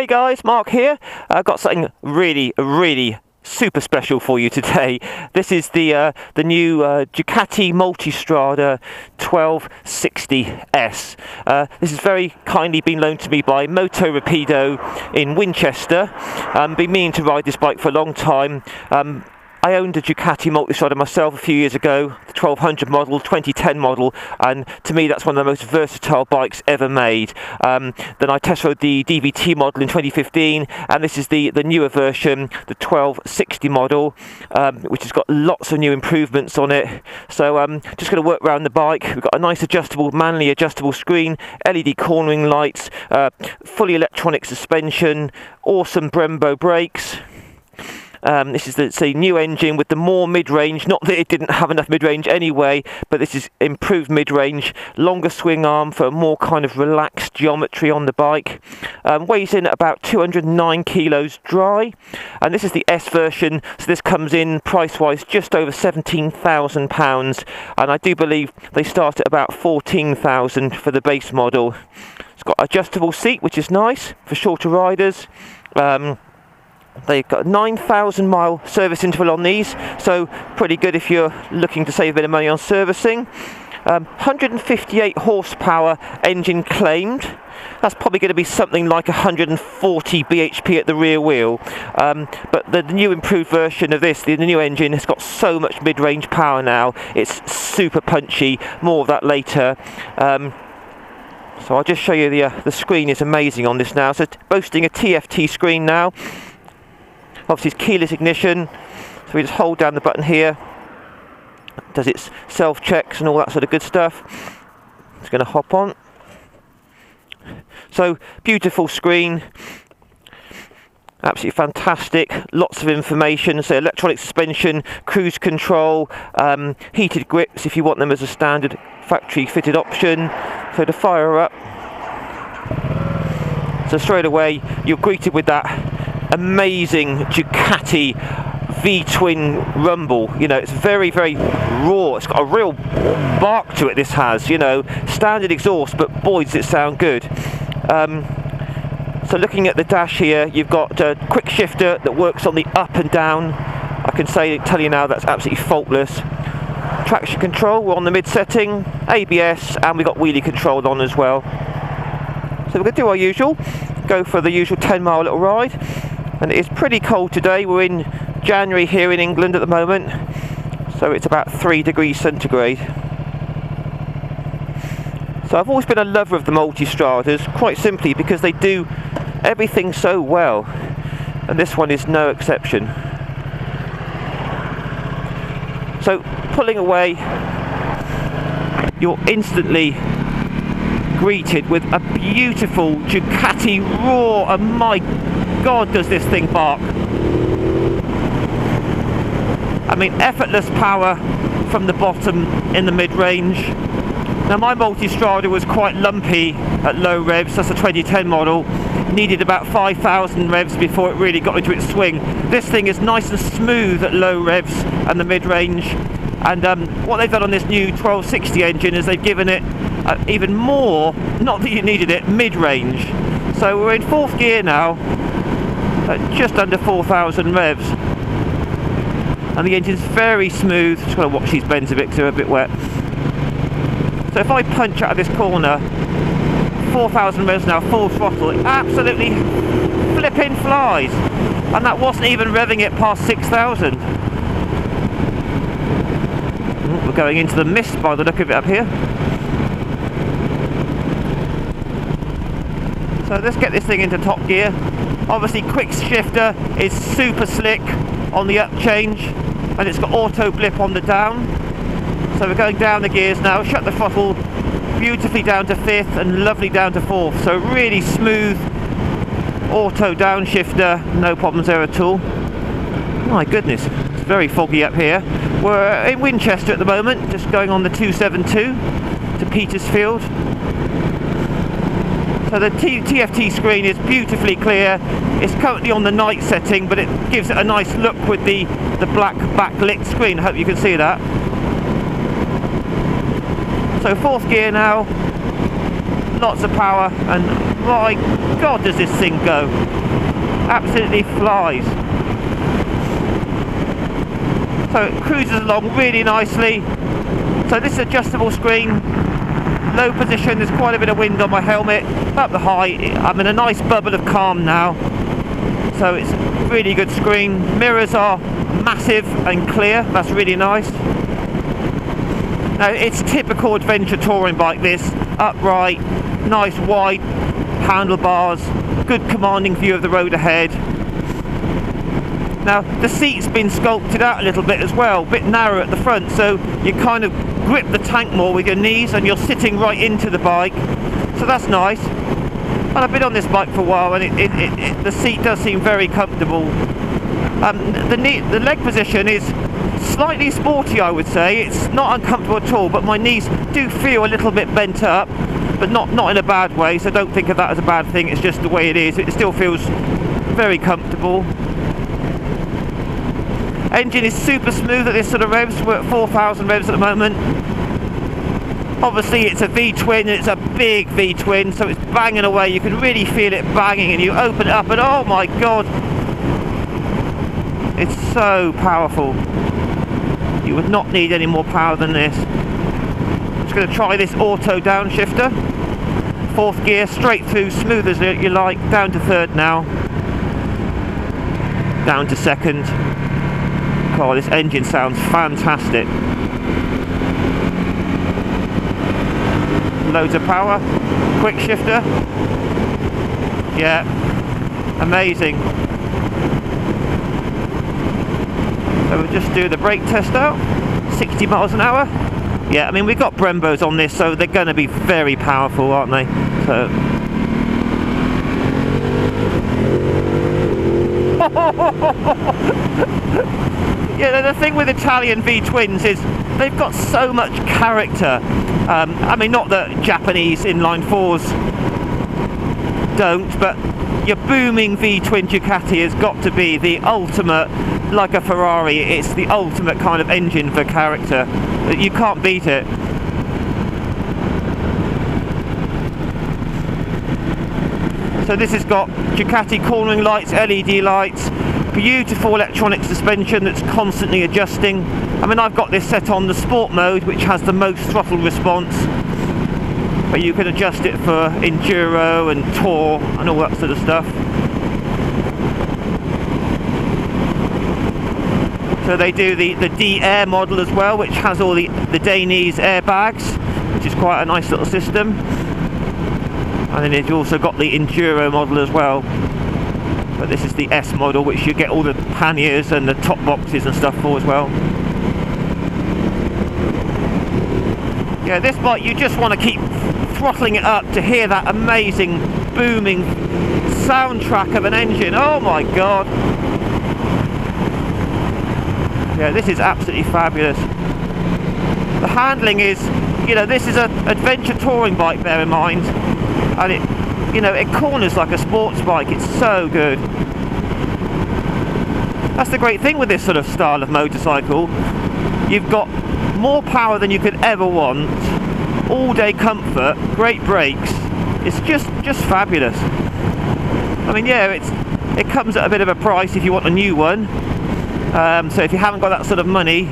Hey guys, Mark here. I've got something really super special for you today. This is the new Ducati Multistrada 1260S. This has very kindly been loaned to me by Moto Rapido in Winchester. Been meaning to ride this bike for a long time. I owned a Ducati Multistrada myself a few years ago, the 1200 model, 2010 model, and to me that's one of the most versatile bikes ever made. Then I test rode the DVT model in 2015, and this is the newer version, the 1260 model, which has got lots of new improvements on it. So just going to work around the bike. We've got a nice manually adjustable screen, LED cornering lights, fully electronic suspension, awesome Brembo brakes. This is the new engine with the more mid-range, not that it didn't have enough mid-range anyway, but this is improved mid-range, longer swing arm for a more kind of relaxed geometry on the bike. Weighs in at about 209 kilos dry, and this is the S version, so this comes in price-wise just over £17,000, and I do believe they start at about £14,000 for the base model. It's got adjustable seat, which is nice for shorter riders. They've got a 9,000 mile service interval on these, so pretty good if you're looking to save a bit of money on servicing. 158 horsepower engine claimed. That's probably going to be something like 140 bhp at the rear wheel. But the new improved version of this, the new engine, has got so much mid-range power now. It's super punchy. More of that later. So I'll just show you the screen is amazing on this now. So it's boasting a TFT screen now. Obviously it's keyless ignition, so we just hold down the button here, does its self-checks and all that sort of good stuff. It's going to hop on. So beautiful screen, absolutely fantastic, lots of information, so electronic suspension, cruise control, heated grips if you want them as a standard factory fitted option. So to fire her up, so straight away you're greeted with that amazing Ducati V-twin rumble. You know, it's very raw. It's got a real bark to it, this has, you know, standard exhaust, but boy does it sound good. So looking at the dash here, you've got a quick shifter that works on the up and down. I can tell you now that's absolutely faultless. Traction control, we're on the mid setting, ABS, and we've got wheelie control on as well. So we're going to do our usual, go for the usual 10-mile little ride. And it is pretty cold today. We're in January here in England at the moment, so it's about 3 degrees centigrade. So I've always been a lover of the Multistradas, quite simply because they do everything so well, and this one is no exception. So pulling away, you're instantly greeted with a beautiful Ducati roar, and my God does this thing bark. I mean, effortless power from the bottom in the mid-range. Now my Multistrada was quite lumpy at low revs, that's a 2010 model, needed about 5,000 revs before it really got into its swing. This thing is nice and smooth at low revs and the mid-range, and what they've done on this new 1260 engine is they've given it even more, not that you needed it, mid-range. So we're in 4th gear now, at just under 4,000 revs, and the engine's very smooth. Just got to watch these bends a bit because they're a bit wet. So if I punch out of this corner, 4,000 revs now, full throttle, it absolutely flipping flies, and that wasn't even revving it past 6,000. We're going into the mist by the look of it up here. So let's get this thing into top gear. Obviously quick shifter is super slick on the up change, and it's got auto blip on the down. So we're going down the gears now, shut the throttle beautifully down to 5th and lovely down to 4th. So really smooth auto downshifter, no problems there at all. My goodness, it's very foggy up here. We're in Winchester at the moment, just going on the 272 to Petersfield. So the TFT screen is beautifully clear. It's currently on the night setting, but it gives it a nice look with the black backlit screen. I hope you can see that. So 4th gear now, lots of power, and my God, does this thing go. Absolutely flies. So it cruises along really nicely. So this adjustable screen, low position, there's quite a bit of wind on my helmet. Up the high, I'm in a nice bubble of calm now. So it's a really good screen. Mirrors are massive and clear, that's really nice. Now it's typical adventure touring bike this, upright, nice wide handlebars, good commanding view of the road ahead. Now the seat's been sculpted out a little bit as well, a bit narrow at the front, so you kind of grip the tank more with your knees and you're sitting right into the bike, so that's nice. And I've been on this bike for a while and the seat does seem very comfortable. The leg position is slightly sporty, I would say. It's not uncomfortable at all, but my knees do feel a little bit bent up, but not in a bad way, so don't think of that as a bad thing. It's just the way it is. It still feels very comfortable. Engine is super smooth at this sort of revs. We're at 4,000 revs at the moment. Obviously it's a V-twin, and it's a big V-twin, so it's banging away. You can really feel it banging, and you open it up and oh my god, it's so powerful. You would not need any more power than this. I'm just going to try this auto downshifter. 4th gear, straight through, smooth as you like, down to 3rd now. Down to 2nd. Oh, this engine sounds fantastic. Loads of power. Quick shifter. Yeah, amazing. So we'll just do the brake test out. 60 miles an hour. Yeah, I mean we've got Brembos on this, so they're going to be very powerful, aren't they? So yeah, the thing with Italian V-twins is they've got so much character. I mean, not that Japanese inline fours don't, but your booming V-twin Ducati has got to be the ultimate, like a Ferrari. It's the ultimate kind of engine for character. You can't beat it. So this has got Ducati cornering lights, LED lights, beautiful electronic suspension that's constantly adjusting. I mean, I've got this set on the sport mode, which has the most throttle response, but you can adjust it for enduro and tour and all that sort of stuff. So they do the D-Air model as well, which has all the Dainese airbags, which is quite a nice little system. And then they've also got the enduro model as well. But this is the S model, which you get all the panniers and the top boxes and stuff for as well. Yeah, this bike, you just want to keep throttling it up to hear that amazing booming soundtrack of an engine. Oh my god. Yeah, this is absolutely fabulous. The handling is, you know, this is an adventure touring bike, bear in mind, and it, you know, it corners like a sports bike. It's so good. That's the great thing with this sort of style of motorcycle. You've got more power than you could ever want, all day comfort, great brakes. It's just fabulous. I mean, yeah, it comes at a bit of a price if you want a new one. So if you haven't got that sort of money,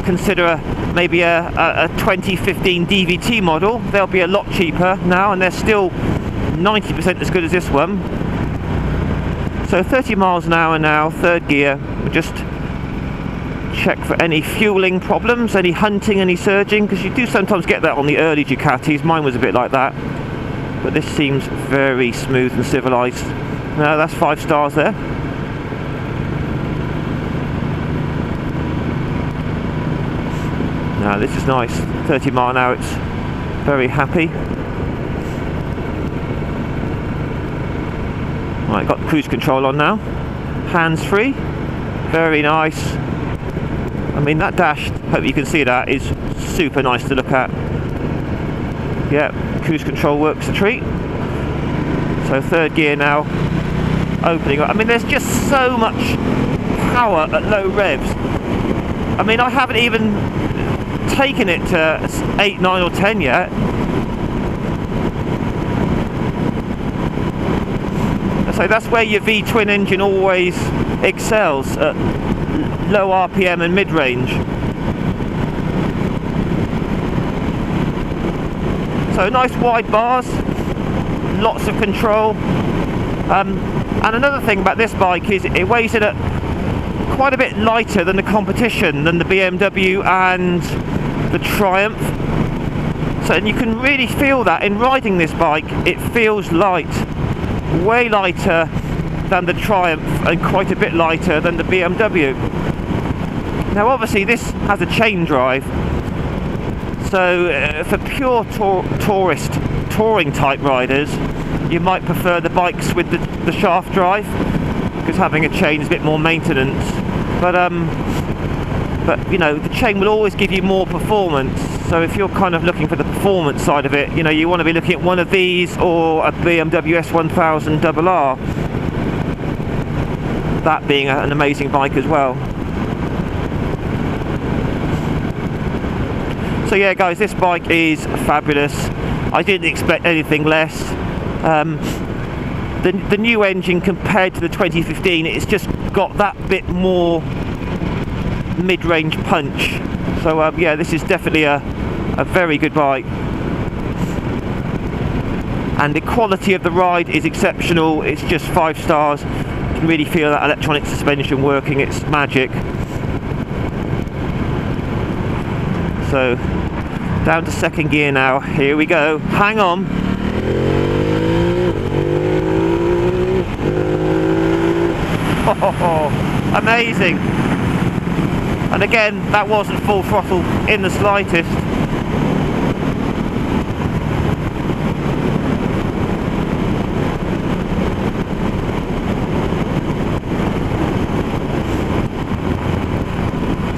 consider maybe a 2015 DVT model. They'll be a lot cheaper now, and they're still 90% as good as this one. So 30 miles an hour now, 3rd gear. We'll just check for any fueling problems, any hunting, any surging, because you do sometimes get that on the early Ducatis. Mine was a bit like that, but this seems very smooth and civilized. No, that's 5 stars there. Now this is nice, 30 mile an hour, it's very happy. Right, got cruise control on now, hands free, very nice. I mean, that dash, hope you can see that, is super nice to look at. Yeah, cruise control works a treat. So 3rd gear now, opening up. I mean, there's just so much power at low revs. I mean, I haven't even taken it to 8, 9 or 10 yet. So that's where your V-twin engine always excels, at low RPM and mid-range. So nice wide bars, lots of control. And another thing about this bike is it weighs in at quite a bit lighter than the competition, than the BMW and the Triumph. So, and you can really feel that in riding this bike. It feels light, way lighter than the Triumph and quite a bit lighter than the BMW. Now obviously this has a chain drive, so for pure touring type riders, you might prefer the bikes with the shaft drive, because having a chain is a bit more maintenance. But you know, the chain will always give you more performance. So if you're kind of looking for the performance side of it, you know, you want to be looking at one of these or a BMW S1000 RR. That being an amazing bike as well. So yeah guys, this bike is fabulous. I didn't expect anything less. The new engine compared to the 2015, it's just got that bit more mid-range punch. So yeah, this is definitely a very good bike. And the quality of the ride is exceptional. It's just 5 stars. You can really feel that electronic suspension working. It's magic. So down to second gear now. Here we go. Hang on. Oh, amazing. And again, that wasn't full throttle in the slightest.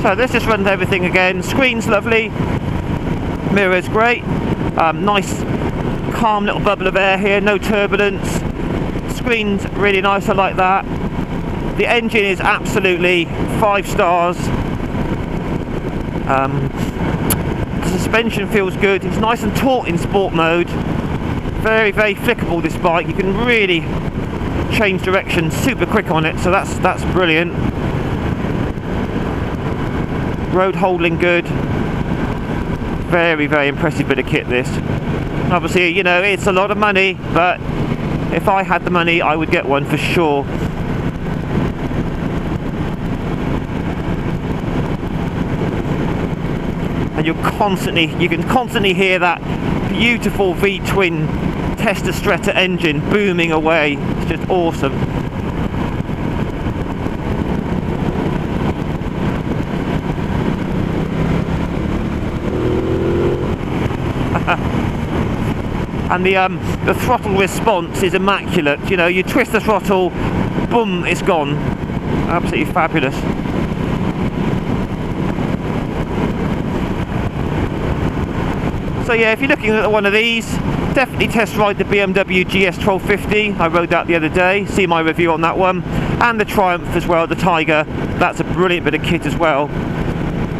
So this just runs everything again. Screen's lovely, mirror's great, nice calm little bubble of air here, no turbulence. Screen's really nice, I like that. The engine is absolutely 5 stars. The suspension feels good. It's nice and taut in sport mode. Very, very flickable, this bike. You can really change direction super quick on it, so that's brilliant. Road holding good. Very, very impressive bit of kit, this. Obviously, you know, it's a lot of money, but if I had the money, I would get one for sure. And you can constantly hear that beautiful V-twin Testa Stretta engine booming away. It's just awesome. And the throttle response is immaculate. You know, you twist the throttle, boom, it's gone. Absolutely fabulous. So yeah, if you're looking at one of these, definitely test ride the BMW GS 1250. I rode that the other day. See my review on that one. And the Triumph as well, the Tiger. That's a brilliant bit of kit as well.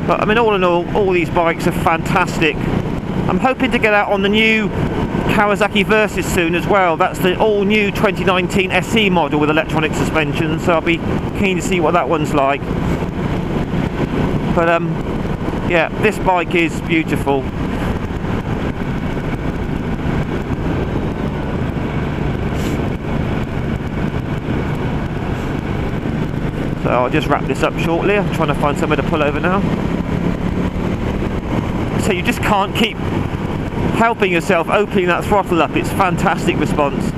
But I mean, all in all these bikes are fantastic. I'm hoping to get out on the new Kawasaki Versys soon as well. That's the all new 2019 SE model with electronic suspension, so I'll be keen to see what that one's like. But yeah, this bike is beautiful. So I'll just wrap this up shortly. I'm trying to find somewhere to pull over now. So you just can't keep helping yourself opening that throttle up. It's fantastic response.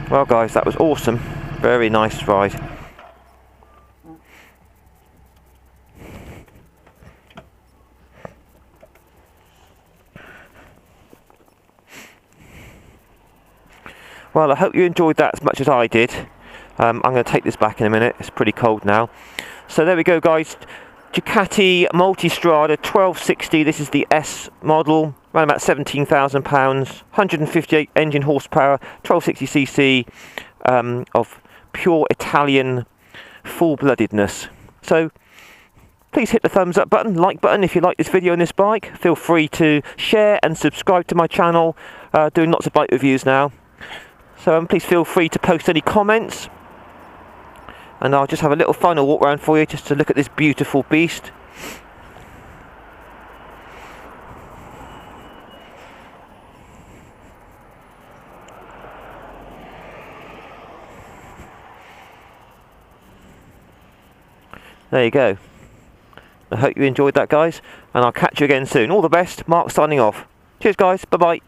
Well guys, that was awesome. Very nice ride. Well, I hope you enjoyed that as much as I did. I'm going to take this back in a minute. It's pretty cold now. So there we go guys. Ducati Multistrada 1260. This is the S model, around about £17,000, 158 engine horsepower, 1260cc, of pure Italian full-bloodedness. So please hit the thumbs up button, like button if you like this video on this bike. Feel free to share and subscribe to my channel. Doing lots of bike reviews now. So please feel free to post any comments. And I'll just have a little final walk around for you just to look at this beautiful beast. There you go. I hope you enjoyed that, guys, and I'll catch you again soon. All the best. Mark signing off. Cheers, guys. Bye-bye.